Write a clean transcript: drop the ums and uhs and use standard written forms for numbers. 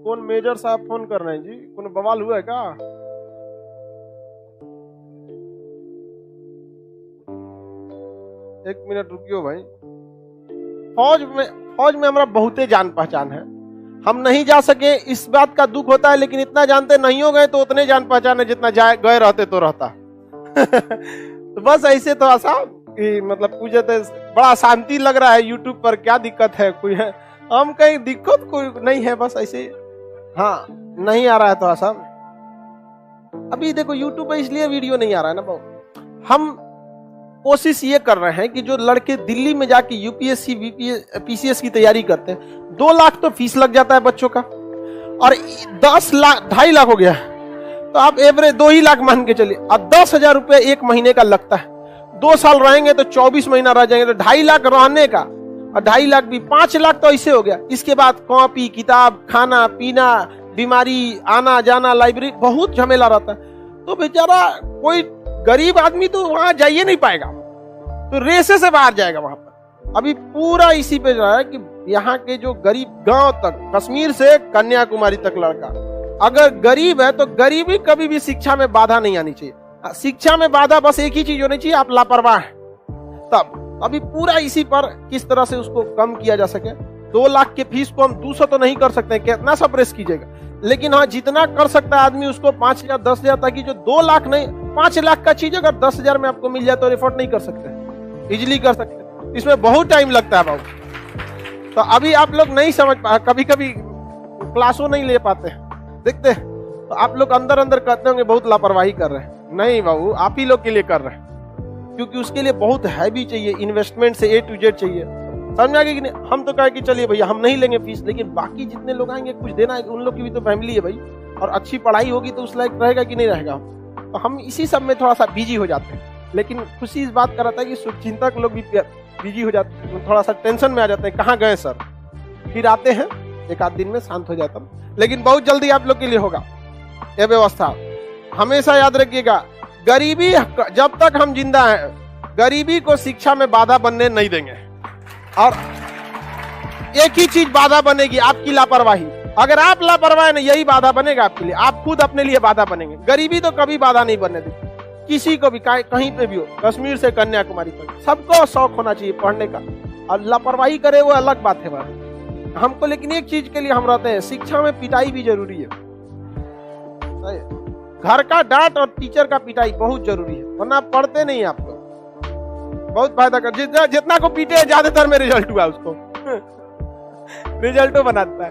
कौन मेजर साहब फोन कर रहे हैं जी? कौन बवाल हुआ है क्या? एक मिनट रुकियो भाई। फौज में हमारा बहुते जान पहचान है, हम नहीं जा सके इस बात का दुख होता है, लेकिन इतना जानते नहीं हो गए तो उतने जान पहचान है जितना गए रहते तो रहता। तो बस ऐसे तो आसान कि मतलब पूछे तो बड़ा शांति लग रहा है यूट्यूब पर, क्या दिक्कत है? कोई है? हम कहीं दिक्कत कोई नहीं है, बस ऐसे। हाँ, नहीं आ रहा है तो आसान। अभी देखो यूट्यूब पे इसलिए वीडियो नहीं आ रहा है ना बाबू, हम कोशिश ये कर रहे हैं कि जो लड़के दिल्ली में जाके यूपीएससी पीसीएस की तैयारी करते हैं, 2 लाख तो फीस लग जाता है बच्चों का, और 10 लाख 2.5 लाख हो गया, तो आप एवरेज 2 ही लाख मान के चलिए, और 10,000 रुपये एक महीने का लगता है। 2 साल रहेंगे तो 24 महीना रह जाएंगे, तो 2.5 लाख रहने का, और 2.5 लाख भी 5 लाख तो ऐसे हो गया। इसके बाद कॉपी किताब, खाना पीना, बीमारी, आना जाना, लाइब्रेरी, बहुत झमेला रहता है। तो बेचारा कोई गरीब आदमी तो वहां जाइए नहीं पाएगा, तो रेसे से बाहर जाएगा वहां पर। अभी पूरा इसी पे जो है कि यहाँ के जो गरीब गांव तक, कश्मीर से कन्याकुमारी तक लड़का अगर गरीब है तो गरीबी कभी भी शिक्षा में बाधा नहीं आनी चाहिए। शिक्षा में बाधा बस एक ही चीज होनी चाहिए, आप लापरवाह हैं तब। अभी पूरा इसी पर किस तरह से उसको कम किया जा सके। 2 लाख के फीस को हम 200 तो नहीं कर सकते, कितना सप्रेस कीजिएगा, लेकिन हाँ जितना कर सकता है आदमी उसको 5,000 10,000, ताकि जो 2 लाख नहीं 5 लाख का चीज अगर 10,000 में आपको मिल जाए तो एफोर्ड नहीं कर सकते, इजिली कर सकते। इसमें बहुत टाइम लगता है बाबू। तो अभी आप लोग नहीं समझ पा, कभी कभी क्लासों नहीं ले पाते, देखते तो आप लोग अंदर अंदर कहते होंगे बहुत लापरवाही कर रहे हैं। नहीं बाबू, आप ही लोग के लिए कर रहे हैं, क्योंकि उसके लिए बहुत हैवी चाहिए, इन्वेस्टमेंट से A to Z चाहिए। समझ में आ गया कि नहीं? हम तो कहे कि चलिए भैया हम नहीं लेंगे फीस, लेकिन बाकी जितने लोग आएंगे कुछ देना है, उन लोग की भी तो फैमिली है भाई, और अच्छी पढ़ाई होगी तो उस लायक रहेगा कि नहीं रहेगा। तो हम इसी सब में थोड़ा सा बिजी हो जाते हैं। लेकिन खुशी इस बात का रहता है कि शुभचिंतक लोग भी बिजी हो जाते हैं, थोड़ा सा टेंशन में आ जाते हैं, कहाँ गए सर। फिर आते हैं, 1 आध दिन में शांत हो जाता है, लेकिन बहुत जल्दी आप लोग के लिए होगा यह व्यवस्था। हमेशा याद रखिएगा, गरीबी जब तक हम जिंदा हैं, गरीबी को शिक्षा में बाधा बनने नहीं देंगे। और एक ही चीज बाधा बनेगी, आपकी लापरवाही। अगर आप लापरवाह है ना, यही बाधा बनेगा आपके लिए, आप खुद अपने लिए बाधा बनेंगे। गरीबी तो कभी बाधा नहीं बनने देती किसी को भी, कहीं पे भी हो, कश्मीर से कन्याकुमारी तक सबको शौक होना चाहिए पढ़ने का, और लापरवाही करे वो अलग बात है बात हमको। लेकिन एक चीज के लिए हम रहते हैं, शिक्षा में पिटाई भी जरूरी है। घर का डांट और टीचर का पिटाई बहुत जरूरी है, वरना पढ़ते नहीं आप लोग। बहुत फायदा कर, जितना को पीटे ज्यादातर में रिजल्ट हुआ उसको रिजल्टो बनाता है।